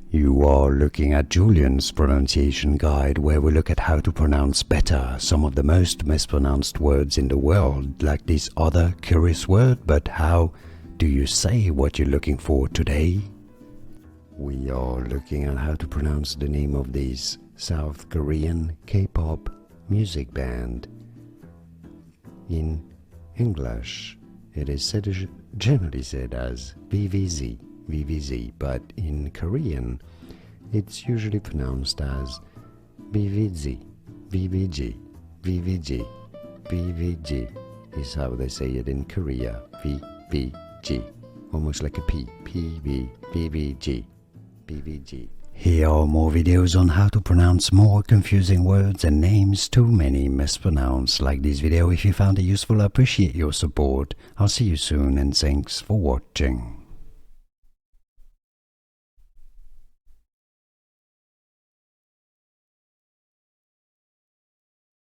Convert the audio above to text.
You are looking at Julian's pronunciation guide, where we look at how to pronounce better some of the most mispronounced words in the world, like this other curious word. But how do you say what you're looking for today? We are looking at how to pronounce the name of this South Korean K-pop music band. In English, it is generally said as VVZ, VVZ, but in Korean, it's usually pronounced as VVZ, VVG, VVG, VVG is how they say it in Korea, VVG, almost like a P, PV, VVG, VVG. Here are more videos on how to pronounce more confusing words and names too many mispronounced. Like this video if you found it useful. I appreciate your support. I'll see you soon and thanks for watching.